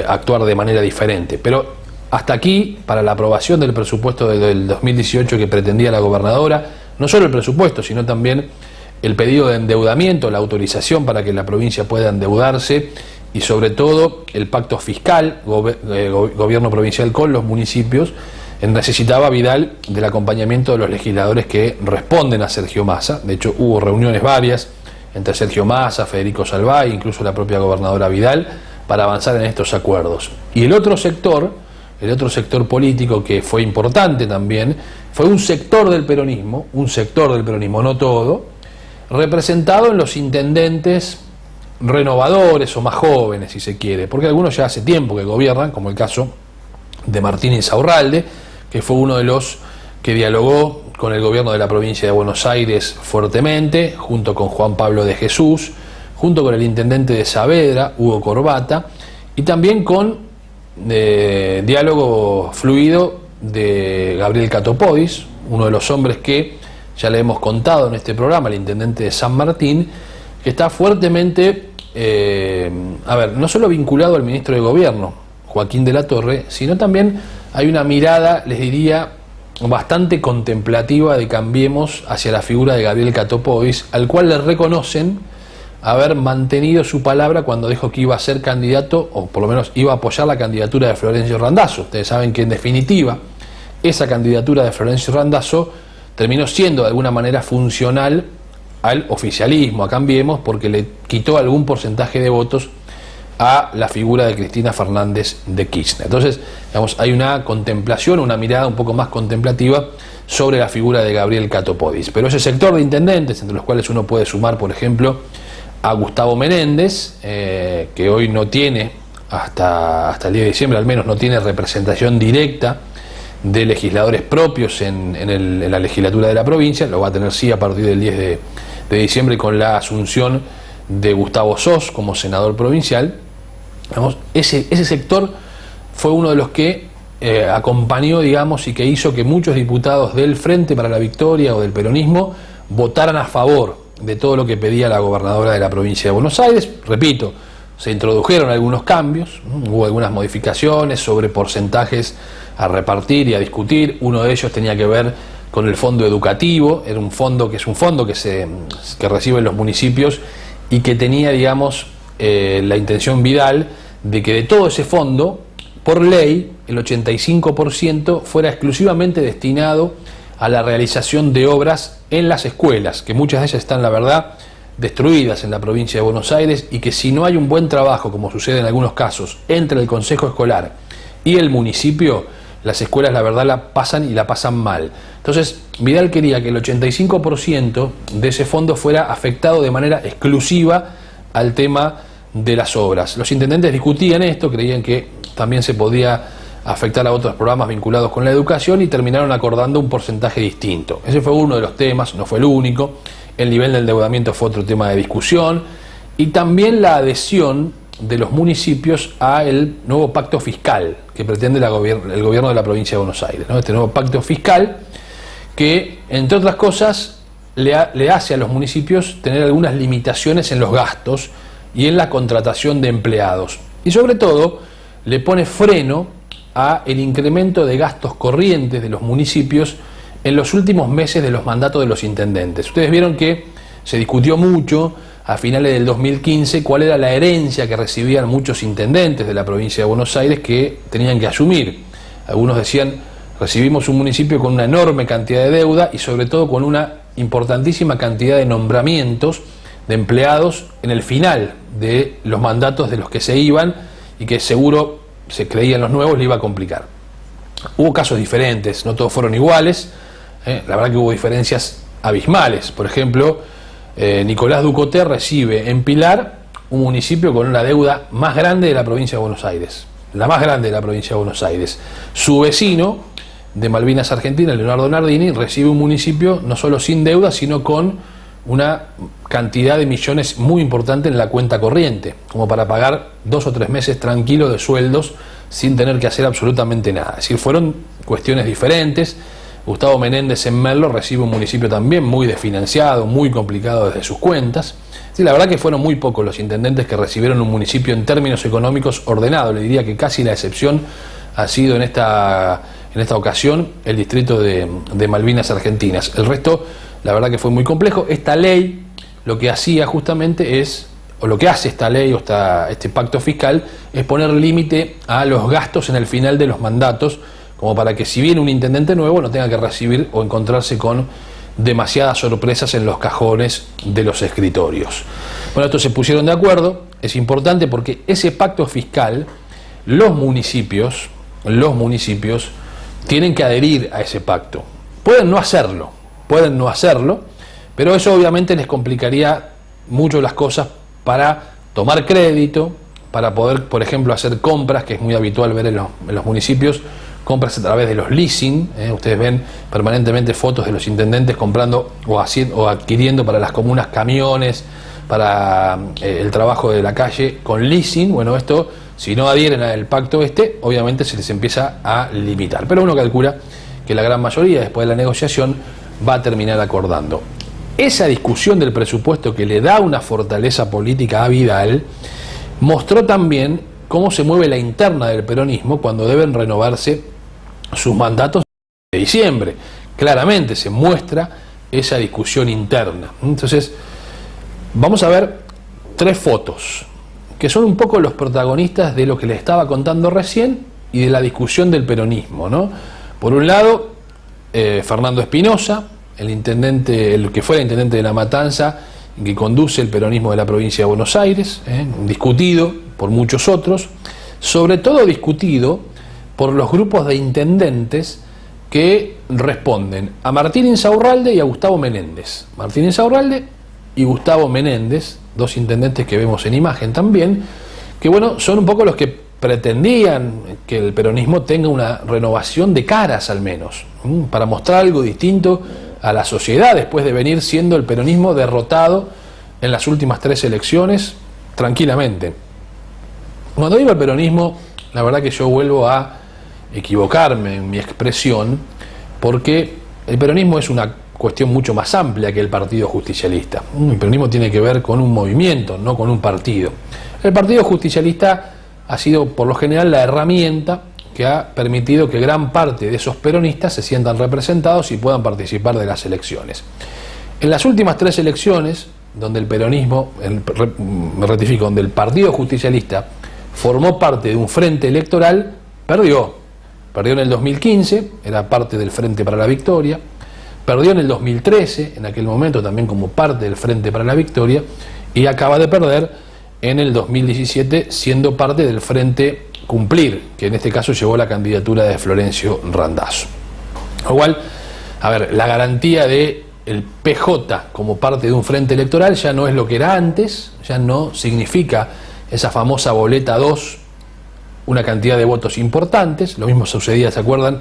actuar de manera diferente. Pero hasta aquí, para la aprobación del presupuesto del 2018 que pretendía la gobernadora, no solo el presupuesto, sino también el pedido de endeudamiento, la autorización para que la provincia pueda endeudarse, y sobre todo el pacto fiscal, gobierno provincial con los municipios. Necesitaba Vidal del acompañamiento de los legisladores que responden a Sergio Massa. De hecho hubo reuniones varias entre Sergio Massa, Federico Salvay, incluso la propia gobernadora Vidal, para avanzar en estos acuerdos. Y el otro sector político que fue importante también, fue un sector del peronismo, no todo, representado en los intendentes renovadores o más jóvenes, si se quiere, porque algunos ya hace tiempo que gobiernan, como el caso de Martín Insaurralde, que fue uno de los que dialogó con el gobierno de la provincia de Buenos Aires fuertemente, junto con Juan Pablo de Jesús, junto con el intendente de Saavedra, Hugo Corbata, y también con diálogo fluido de Gabriel Catopodis, uno de los hombres que ya le hemos contado en este programa, el intendente de San Martín, que está fuertemente, no solo vinculado al ministro de Gobierno, Joaquín de la Torre, sino también hay una mirada, les diría, bastante contemplativa de Cambiemos hacia la figura de Gabriel Catopodis, al cual le reconocen haber mantenido su palabra cuando dijo que iba a ser candidato, o por lo menos iba a apoyar la candidatura de Florencio Randazzo. Ustedes saben que en definitiva esa candidatura de Florencio Randazzo terminó siendo de alguna manera funcional al oficialismo, a Cambiemos, porque le quitó algún porcentaje de votos a la figura de Cristina Fernández de Kirchner. Entonces, digamos, hay una contemplación, una mirada un poco más contemplativa sobre la figura de Gabriel Catopodis. Pero ese sector de intendentes, entre los cuales uno puede sumar, por ejemplo, a Gustavo Menéndez, que hoy no tiene, hasta el día de diciembre al menos, no tiene representación directa de legisladores propios en la legislatura de la provincia, lo va a tener sí a partir del 10 de diciembre con la asunción de Gustavo Sos como senador provincial. Digamos, ese sector fue uno de los que acompañó, digamos, y que hizo que muchos diputados del Frente para la Victoria o del peronismo votaran a favor de todo lo que pedía la gobernadora de la provincia de Buenos Aires. Repito, se introdujeron algunos cambios, hubo algunas modificaciones sobre porcentajes a repartir y a discutir. Uno de ellos tenía que ver con el fondo educativo, era un fondo que reciben los municipios y que tenía, digamos, la intención Vidal de que de todo ese fondo, por ley, el 85% fuera exclusivamente destinado a la realización de obras en las escuelas, que muchas de ellas están, la verdad, destruidas en la provincia de Buenos Aires, y que si no hay un buen trabajo, como sucede en algunos casos, entre el consejo escolar y el municipio, las escuelas, la verdad, la pasan mal. Entonces, Vidal quería que el 85% de ese fondo fuera afectado de manera exclusiva al tema de las obras. Los intendentes discutían esto, creían que también se podía afectar a otros programas vinculados con la educación, y terminaron acordando un porcentaje distinto. Ese fue uno de los temas, no fue el único. El nivel del endeudamiento fue otro tema de discusión, y también la adhesión de los municipios a el nuevo pacto fiscal que pretende el gobierno de la provincia de Buenos Aires, ¿no? Este nuevo pacto fiscal que, entre otras cosas, le hace a los municipios tener algunas limitaciones en los gastos y en la contratación de empleados, y sobre todo le pone freno a el incremento de gastos corrientes de los municipios en los últimos meses de los mandatos de los intendentes. Ustedes vieron que se discutió mucho a finales del 2015 cuál era la herencia que recibían muchos intendentes de la provincia de Buenos Aires que tenían que asumir. Algunos decían, recibimos un municipio con una enorme cantidad de deuda y sobre todo con una importantísima cantidad de nombramientos de empleados en el final de los mandatos de los que se iban, y que seguro se creían los nuevos le iba a complicar. Hubo casos diferentes, no todos fueron iguales, la verdad que hubo diferencias abismales. Por ejemplo, Nicolás Ducoté recibe en Pilar un municipio con una deuda más grande de la provincia de Buenos Aires, la más grande de la provincia de Buenos Aires. Su vecino de Malvinas Argentina, Leonardo Nardini, recibe un municipio no solo sin deuda, sino con una cantidad de millones muy importante en la cuenta corriente, como para pagar 2 o 3 meses tranquilos de sueldos sin tener que hacer absolutamente nada. Es decir, fueron cuestiones diferentes. Gustavo Menéndez en Merlo recibe un municipio también muy desfinanciado, muy complicado desde sus cuentas. Sí, la verdad que fueron muy pocos los intendentes que recibieron un municipio en términos económicos ordenado. Le diría que casi la excepción ha sido en esta ocasión el distrito de Malvinas Argentinas. El resto, la verdad que fue muy complejo. Esta ley lo que hacía justamente lo que hace esta ley o este pacto fiscal es poner límite a los gastos en el final de los mandatos, como para que si viene un intendente nuevo no tenga que recibir o encontrarse con demasiadas sorpresas en los cajones de los escritorios. Bueno, estos se pusieron de acuerdo. Es importante porque ese pacto fiscal, los municipios tienen que adherir a ese pacto. Pueden no hacerlo, pero eso obviamente les complicaría mucho las cosas para tomar crédito, para poder, por ejemplo, hacer compras, que es muy habitual ver en los municipios, compras a través de los leasing. Ustedes ven permanentemente fotos de los intendentes comprando o adquiriendo para las comunas camiones, para el trabajo de la calle con leasing. Bueno, esto, si no adhieren al pacto obviamente se les empieza a limitar. Pero uno calcula que la gran mayoría, después de la negociación, va a terminar acordando. Esa discusión del presupuesto, que le da una fortaleza política a Vidal, mostró también cómo se mueve la interna del peronismo cuando deben renovarse sus mandatos de diciembre. Claramente se muestra esa discusión interna. Entonces, vamos a ver 3 fotos, que son un poco los protagonistas de lo que les estaba contando recién y de la discusión del peronismo, ¿no? Por un lado, Fernando Espinosa, el que fue el intendente de La Matanza, que conduce el peronismo de la provincia de Buenos Aires, discutido por muchos otros, sobre todo discutido por los grupos de intendentes que responden a Martín Insaurralde y a Gustavo Menéndez. Martín Insaurralde y Gustavo Menéndez, 2 intendentes que vemos en imagen también, que bueno, son un poco los que pretendían que el peronismo tenga una renovación de caras al menos, para mostrar algo distinto a la sociedad, después de venir siendo el peronismo derrotado en las últimas 3 elecciones tranquilamente. Cuando digo el peronismo, la verdad que yo vuelvo a equivocarme en mi expresión, porque el peronismo es una cuestión mucho más amplia que el Partido Justicialista. El peronismo tiene que ver con un movimiento, no con un partido. El Partido Justicialista ha sido por lo general la herramienta que ha permitido que gran parte de esos peronistas se sientan representados y puedan participar de las elecciones. En las últimas 3 elecciones, donde el peronismo, donde el Partido Justicialista formó parte de un frente electoral, perdió. Perdió en el 2015, era parte del Frente para la Victoria, perdió en el 2013, en aquel momento también como parte del Frente para la Victoria, y acaba de perder en el 2017 siendo parte del Frente Cumplir, que en este caso llevó la candidatura de Florencio Randazzo. Igual, a ver, la garantía de el PJ como parte de un frente electoral ya no es lo que era antes, ya no significa esa famosa boleta 2, una cantidad de votos importantes. Lo mismo sucedía, ¿se acuerdan?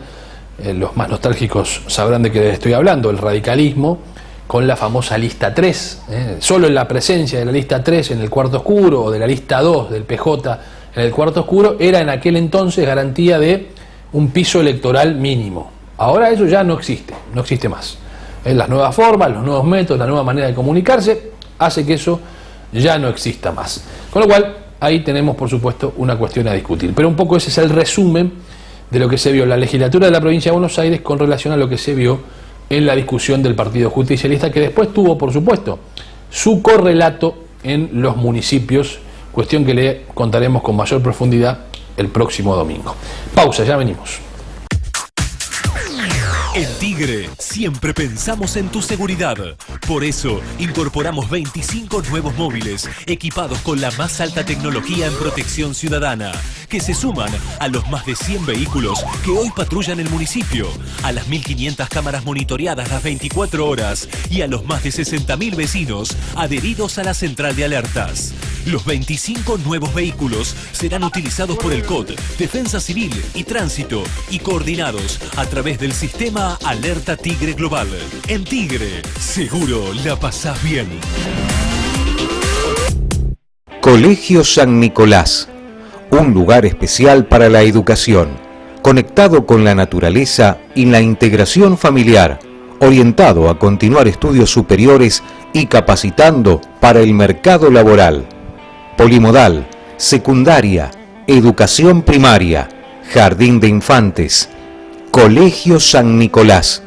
Los más nostálgicos sabrán de qué les estoy hablando, el radicalismo con la famosa lista 3. Solo en la presencia de la lista 3 en el cuarto oscuro o de la lista 2 del PJ en el cuarto oscuro era en aquel entonces garantía de un piso electoral mínimo. Ahora eso ya no existe más. Las nuevas formas, los nuevos métodos, la nueva manera de comunicarse hace que eso ya no exista más. Con lo cual, ahí tenemos por supuesto una cuestión a discutir. Pero un poco ese es el resumen de lo que se vio en la legislatura de la provincia de Buenos Aires con relación a lo que se vio en la discusión del Partido Justicialista, que después tuvo por supuesto su correlato en los municipios, cuestión que le contaremos con mayor profundidad el próximo domingo. Pausa, ya venimos. En Tigre siempre pensamos en tu seguridad. Por eso incorporamos 25 nuevos móviles equipados con la más alta tecnología en protección ciudadana, que se suman a los más de 100 vehículos que hoy patrullan el municipio, a las 1.500 cámaras monitoreadas las 24 horas y a los más de 60.000 vecinos adheridos a la central de alertas. Los 25 nuevos vehículos serán utilizados por el COD, Defensa Civil y Tránsito y coordinados a través del sistema Alerta Tigre Global. En Tigre, seguro la pasás bien. Colegio San Nicolás, un lugar especial para la educación, conectado con la naturaleza y la integración familiar, orientado a continuar estudios superiores y capacitando para el mercado laboral. Polimodal, secundaria, educación primaria, jardín de infantes. Colegio San Nicolás.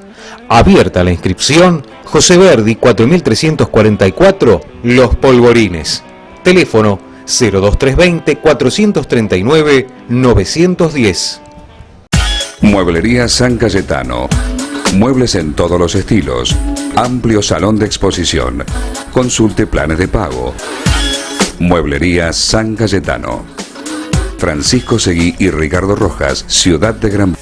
Abierta la inscripción, José Verdi 4344, Los Polvorines. Teléfono 02320 439 910. Mueblería San Cayetano. Muebles en todos los estilos. Amplio salón de exposición. Consulte planes de pago. Mueblería San Cayetano. Francisco Seguí y Ricardo Rojas, Ciudad de Gran...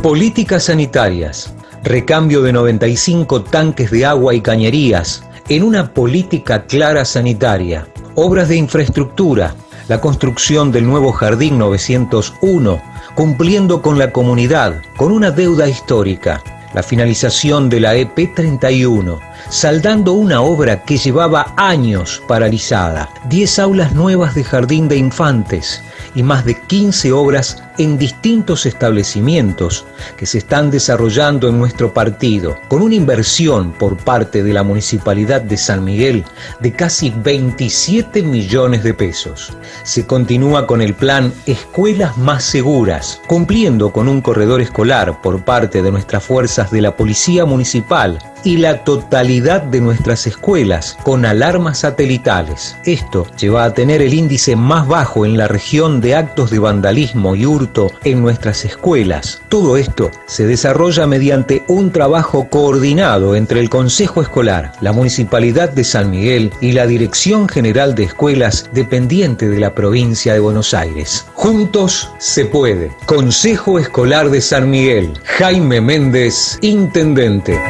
Políticas sanitarias. Recambio de 95 tanques de agua y cañerías. en una política clara sanitaria, obras de infraestructura, la construcción del nuevo Jardín 901, cumpliendo con la comunidad, con una deuda histórica, la finalización de la EP 31, saldando una obra que llevaba años paralizada, 10 aulas nuevas de jardín de infantes y más de 15 obras en distintos establecimientos que se están desarrollando en nuestro partido, con una inversión por parte de la Municipalidad de San Miguel de casi 27 millones de pesos. Se continúa con el plan Escuelas Más Seguras, cumpliendo con un corredor escolar por parte de nuestras fuerzas de la Policía Municipal y la totalidad de nuestras escuelas con alarmas satelitales. Esto lleva a tener el índice más bajo en la región de actos de vandalismo y hurto en nuestras escuelas. Todo esto se desarrolla mediante un trabajo coordinado entre el Consejo Escolar, la Municipalidad de San Miguel y la Dirección General de Escuelas dependiente de la provincia de Buenos Aires. Juntos se puede. Consejo Escolar de San Miguel. Jaime Méndez, Intendente.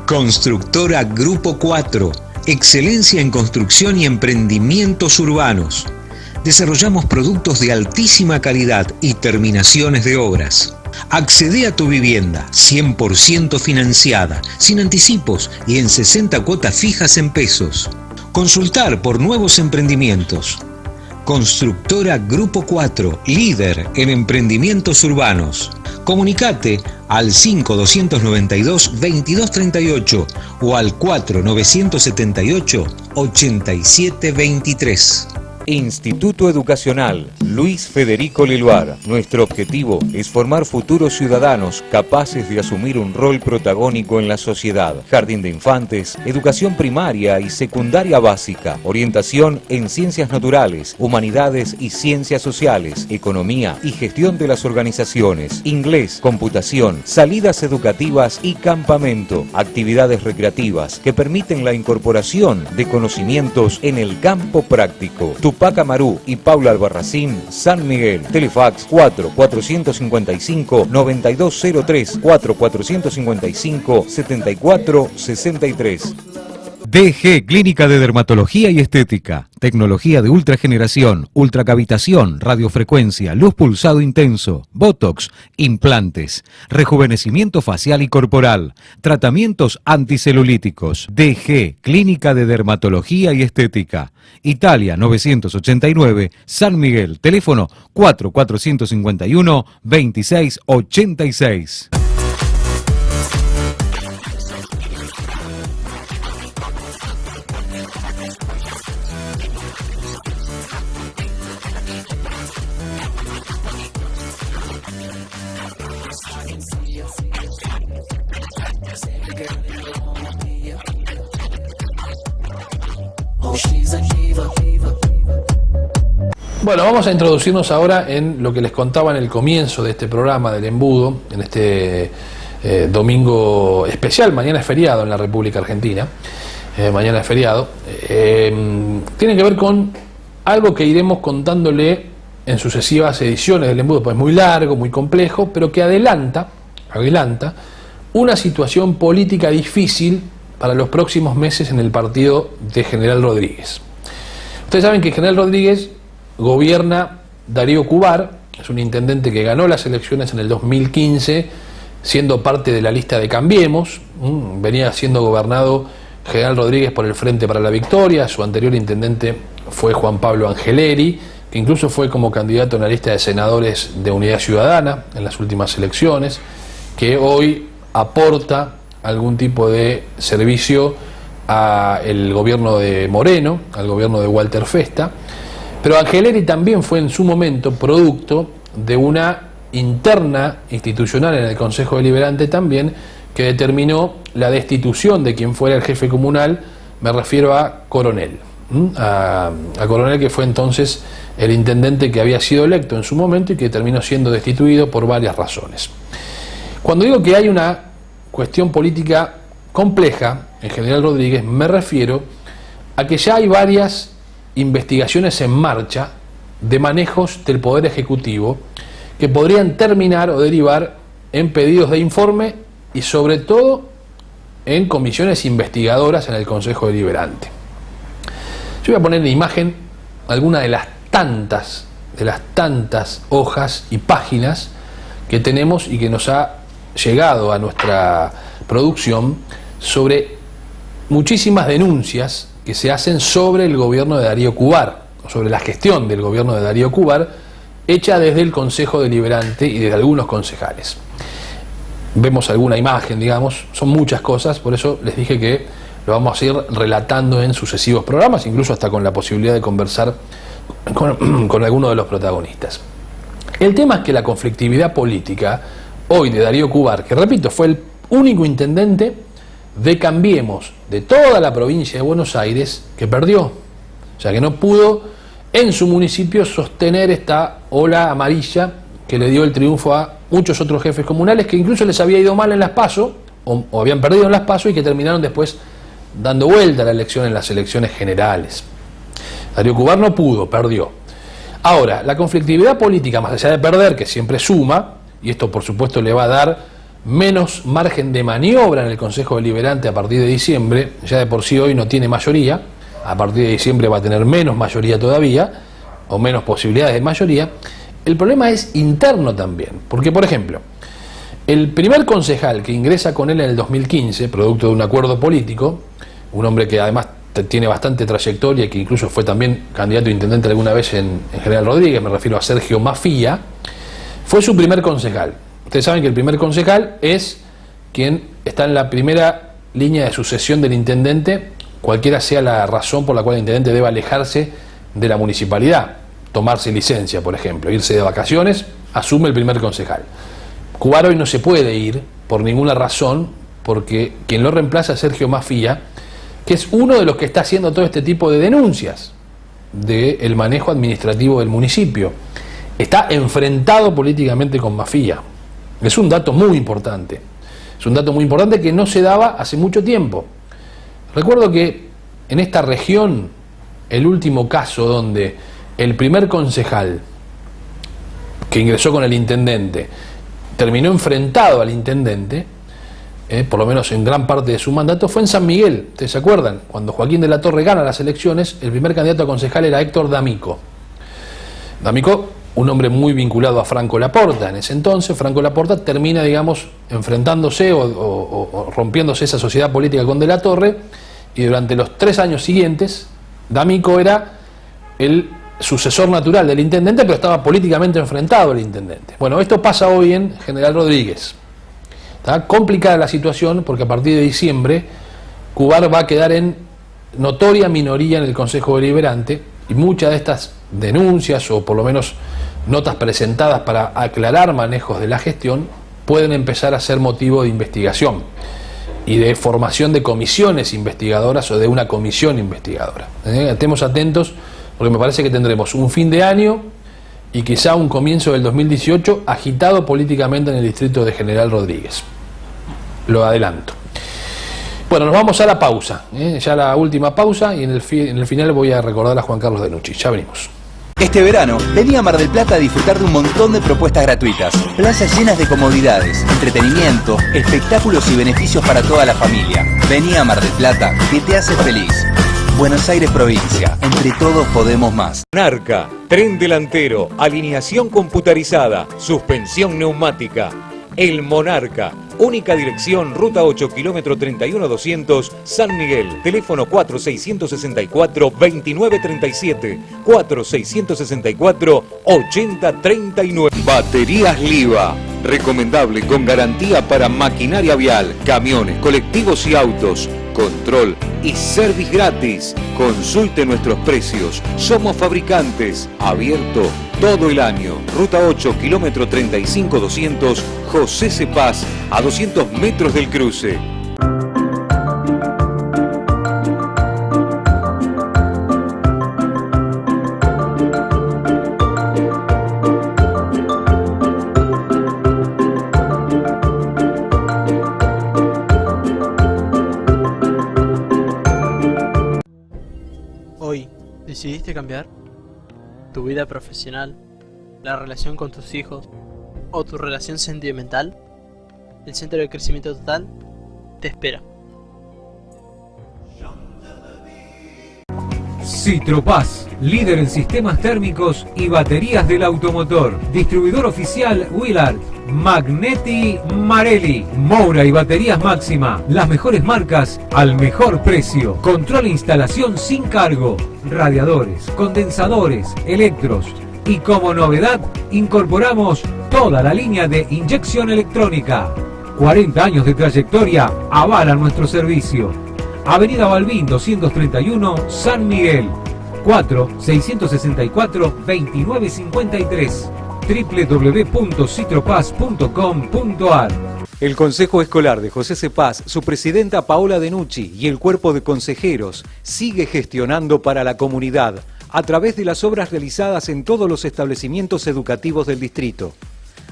Constructora Grupo 4. Excelencia en construcción y emprendimientos urbanos. Desarrollamos productos de altísima calidad y terminaciones de obras. Accede a tu vivienda 100% financiada, sin anticipos y en 60 cuotas fijas en pesos. Consultar por nuevos emprendimientos. Constructora Grupo 4, líder en emprendimientos urbanos. Comunicate al 5292-2238 o al 4978-8723. Instituto Educacional Luis Federico Leluar. Nuestro objetivo es formar futuros ciudadanos capaces de asumir un rol protagónico en la sociedad. Jardín de infantes, educación primaria y secundaria básica, orientación en ciencias naturales, humanidades y ciencias sociales, economía y gestión de las organizaciones, inglés, computación, salidas educativas y campamento, actividades recreativas que permiten la incorporación de conocimientos en el campo práctico. Tupac Amaru y Paula Albarracín, San Miguel. Telefax 4-455-9203, 4-455-7463. DG Clínica de Dermatología y Estética. Tecnología de ultrageneración, ultracavitación, radiofrecuencia, luz pulsado intenso, botox, implantes, rejuvenecimiento facial y corporal, tratamientos anticelulíticos. DG Clínica de Dermatología y Estética. Italia 989, San Miguel. Teléfono 4-451-2686. Bueno, vamos a introducirnos ahora en lo que les contaba en el comienzo de este programa del Embudo, en este domingo especial. Mañana es feriado en la República Argentina, mañana es feriado. Tiene que ver con algo que iremos contándole en sucesivas ediciones del Embudo, pues es muy largo, muy complejo, pero que adelanta una situación política difícil para los próximos meses en el partido de General Rodríguez. Ustedes saben que General Rodríguez gobierna Darío Cubar, es un intendente que ganó las elecciones en el 2015, siendo parte de la lista de Cambiemos. Venía siendo gobernado General Rodríguez por el Frente para la Victoria, su anterior intendente fue Juan Pablo Angeleri, que incluso fue como candidato en la lista de senadores de Unidad Ciudadana en las últimas elecciones, que hoy aporta algún tipo de servicio al gobierno de Moreno, al gobierno de Walter Festa. Pero Angeleri también fue en su momento producto de una interna institucional en el Consejo Deliberante también, que determinó la destitución de quien fuera el jefe comunal. Me refiero a Coronel, a Coronel, que fue entonces el intendente que había sido electo en su momento y que terminó siendo destituido por varias razones. Cuando digo que hay una cuestión política compleja en General Rodríguez, me refiero a que ya hay varias investigaciones en marcha de manejos del Poder Ejecutivo que podrían terminar o derivar en pedidos de informe y sobre todo en comisiones investigadoras en el Consejo Deliberante. Yo voy a poner en imagen algunas de las tantas hojas y páginas que tenemos y que nos ha llegado a nuestra producción sobre muchísimas denuncias que se hacen sobre el gobierno de Darío Cubar, sobre la gestión del gobierno de Darío Cubar, hecha desde el Consejo Deliberante y desde algunos concejales. Vemos alguna imagen, digamos, son muchas cosas, por eso les dije que lo vamos a ir relatando en sucesivos programas, incluso hasta con la posibilidad de conversar con alguno de los protagonistas. El tema es que la conflictividad política hoy de Darío Cubar, que repito, fue el único intendente de Cambiemos de toda la provincia de Buenos Aires que perdió, o sea que no pudo en su municipio sostener esta ola amarilla que le dio el triunfo a muchos otros jefes comunales que incluso les había ido mal en las PASO o habían perdido en las PASO y que terminaron después dando vuelta a la elección en las elecciones generales. Darío Cubar no pudo, perdió. Ahora, la conflictividad política, más allá de perder, que siempre suma, y esto por supuesto le va a dar menos margen de maniobra en el Consejo Deliberante a partir de diciembre, ya de por sí hoy no tiene mayoría, a partir de diciembre va a tener menos mayoría todavía, o menos posibilidades de mayoría. El problema es interno también, porque por ejemplo, el primer concejal que ingresa con él en el 2015, producto de un acuerdo político, un hombre que además tiene bastante trayectoria y que incluso fue también candidato a intendente alguna vez en General Rodríguez, me refiero a Sergio Mafía, fue su primer concejal. Ustedes saben que el primer concejal es quien está en la primera línea de sucesión del intendente, cualquiera sea la razón por la cual el intendente debe alejarse de la municipalidad, tomarse licencia, por ejemplo, irse de vacaciones, asume el primer concejal. Cubar hoy no se puede ir por ninguna razón, porque quien lo reemplaza es Sergio Mafía, que es uno de los que está haciendo todo este tipo de denuncias del manejo administrativo del municipio. Está enfrentado políticamente con Mafía. Es un dato muy importante. Es un dato muy importante que no se daba hace mucho tiempo. Recuerdo que en esta región, el último caso donde el primer concejal que ingresó con el intendente terminó enfrentado al intendente, por lo menos en gran parte de su mandato, fue en San Miguel. ¿Ustedes se acuerdan? Cuando Joaquín de la Torre gana las elecciones, el primer candidato a concejal era Héctor D'Amico. D'Amico, un hombre muy vinculado a Franco Laporta en ese entonces. Franco Laporta termina, digamos, enfrentándose o rompiéndose esa sociedad política con de la Torre, y durante los 3 años siguientes, D'Amico era el sucesor natural del intendente, pero estaba políticamente enfrentado al intendente. Bueno, esto pasa hoy en General Rodríguez. Está complicada la situación porque a partir de diciembre Cubar va a quedar en notoria minoría en el Consejo Deliberante, y muchas de estas denuncias, o por lo menos notas presentadas para aclarar manejos de la gestión, pueden empezar a ser motivo de investigación y de formación de comisiones investigadoras o de una comisión investigadora. Estemos atentos, porque me parece que tendremos un fin de año y quizá un comienzo del 2018 agitado políticamente en el distrito de General Rodríguez. Lo adelanto. Bueno, nos vamos a la pausa, ya la última pausa, y en el final voy a recordar a Juan Carlos Denucci. Ya venimos. Este verano, vení a Mar del Plata a disfrutar de un montón de propuestas gratuitas. Plazas llenas de comodidades, entretenimiento, espectáculos y beneficios para toda la familia. Vení a Mar del Plata, que te hace feliz. Buenos Aires provincia, entre todos podemos más. Monarca, tren delantero, alineación computarizada, suspensión neumática. El Monarca, única dirección, ruta 8, kilómetro 31200, San Miguel, teléfono 4664-2937, 4664-8039. Baterías Liva, recomendable con garantía para maquinaria vial, camiones, colectivos y autos. Control y service gratis. Consulte nuestros precios. Somos fabricantes. Abierto todo el año. Ruta 8, kilómetro 35200, José Cepaz, a 200 metros del cruce. Hoy, ¿decidiste cambiar? ¿Tu vida profesional? ¿La relación con tus hijos? ¿O tu relación sentimental? el Centro de Crecimiento Total te espera. Citropaz, líder en sistemas térmicos y baterías del automotor. Distribuidor oficial Willard, Magneti Marelli, Moura y baterías Máxima. Las mejores marcas al mejor precio. Control e instalación sin cargo. Radiadores, condensadores, electros. Y como novedad, incorporamos toda la línea de inyección electrónica. 40 años de trayectoria avalan nuestro servicio. Avenida Balbín 231, San Miguel, 4-664-2953, www.citropaz.com.ar. El Consejo Escolar de José Cepaz, su presidenta Paola Denucci y el cuerpo de consejeros sigue gestionando para la comunidad a través de las obras realizadas en todos los establecimientos educativos del distrito.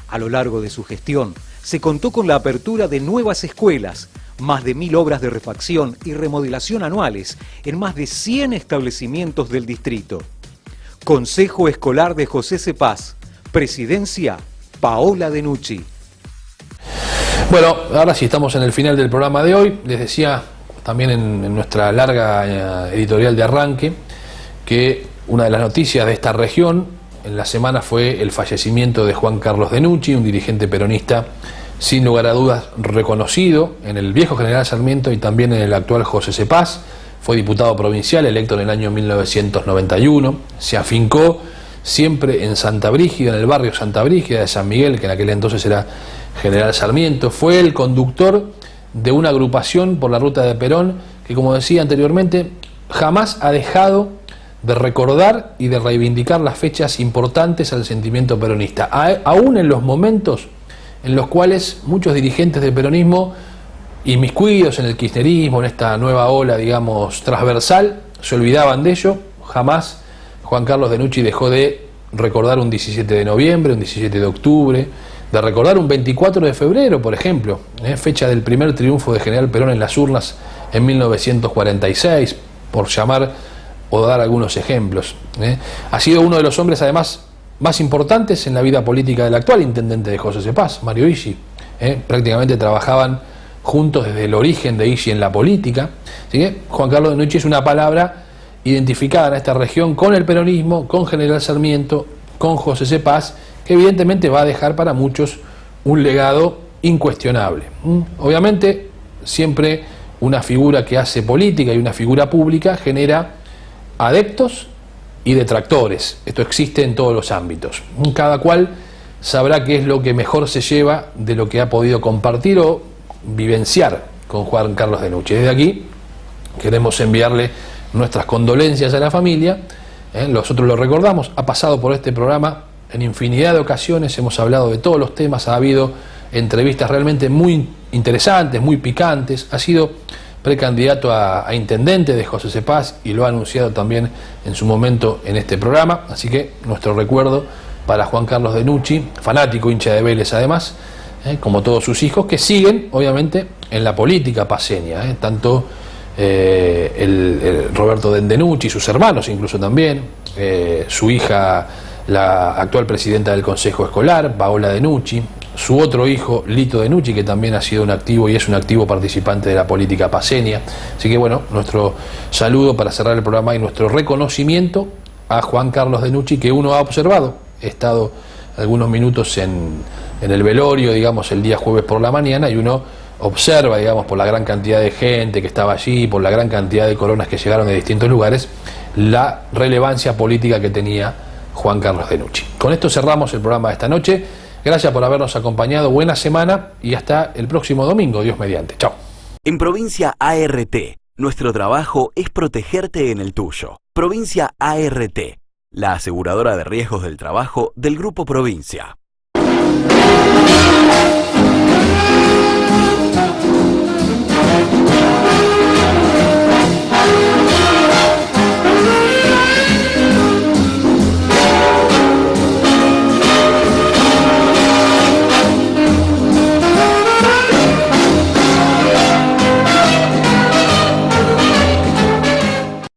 A lo largo de su gestión, se contó con la apertura de nuevas escuelas, más de 1000 obras de refacción y remodelación anuales en más de 100 establecimientos del distrito. Consejo Escolar de José Cepaz, presidencia Paola Denucci. Bueno, ahora sí estamos en el final del programa de hoy. Les decía también en nuestra larga editorial de arranque que una de las noticias de esta región en la semana fue el fallecimiento de Juan Carlos Denucci, un dirigente peronista sin lugar a dudas reconocido en el viejo General Sarmiento y también en el actual José Cepaz. Fue diputado provincial, electo en el año 1991, se afincó siempre en Santa Brígida, en el barrio Santa Brígida de San Miguel, que en aquel entonces era General Sarmiento. Fue el conductor de una agrupación por la ruta de Perón que, como decía anteriormente, jamás ha dejado de recordar y de reivindicar las fechas importantes al sentimiento peronista, aún en los momentos en los cuales muchos dirigentes del peronismo, inmiscuidos en el kirchnerismo, en esta nueva ola, digamos, transversal, se olvidaban de ello. Jamás Juan Carlos Denucci dejó de recordar un 17 de noviembre, un 17 de octubre, de recordar un 24 de febrero, por ejemplo, fecha del primer triunfo de General Perón en las urnas en 1946, por llamar o dar algunos ejemplos. Ha sido uno de los hombres, además, más importantes en la vida política del actual intendente de José Cepaz, Mario Isi. Prácticamente trabajaban juntos desde el origen de Isi en la política. Así que Juan Carlos Denucci es una palabra identificada en esta región con el peronismo, con General Sarmiento, con José Cepaz, que evidentemente va a dejar para muchos un legado incuestionable. Obviamente, siempre una figura que hace política y una figura pública genera adeptos y detractores. Esto existe en todos los ámbitos. Cada cual sabrá qué es lo que mejor se lleva de lo que ha podido compartir o vivenciar con Juan Carlos Denucci. Desde aquí queremos enviarle nuestras condolencias a la familia. Nosotros lo recordamos, ha pasado por este programa en infinidad de ocasiones, hemos hablado de todos los temas, ha habido entrevistas realmente muy interesantes, muy picantes, ha sido precandidato a intendente de José Cepaz y lo ha anunciado también en su momento en este programa, así que nuestro recuerdo para Juan Carlos Denucci, fanático, hincha de Vélez además, como todos sus hijos, que siguen obviamente en la política paceña, tanto el Roberto Denucci, sus hermanos incluso también, su hija, la actual presidenta del Consejo Escolar, Paola Denucci, su otro hijo, Lito Denucci, que también ha sido un activo y es un activo participante de la política paceña. Así que bueno, nuestro saludo para cerrar el programa y nuestro reconocimiento a Juan Carlos Denucci, que uno ha observado. He estado algunos minutos en el velorio, digamos, el día jueves por la mañana, y uno observa, digamos, por la gran cantidad de gente que estaba allí, por la gran cantidad de coronas que llegaron de distintos lugares, la relevancia política que tenía Juan Carlos Denucci. Con esto cerramos el programa de esta noche. Gracias por habernos acompañado, buena semana y hasta el próximo domingo, Dios mediante. Chao. En Provincia ART, nuestro trabajo es protegerte en el tuyo. Provincia ART, la aseguradora de riesgos del trabajo del Grupo Provincia.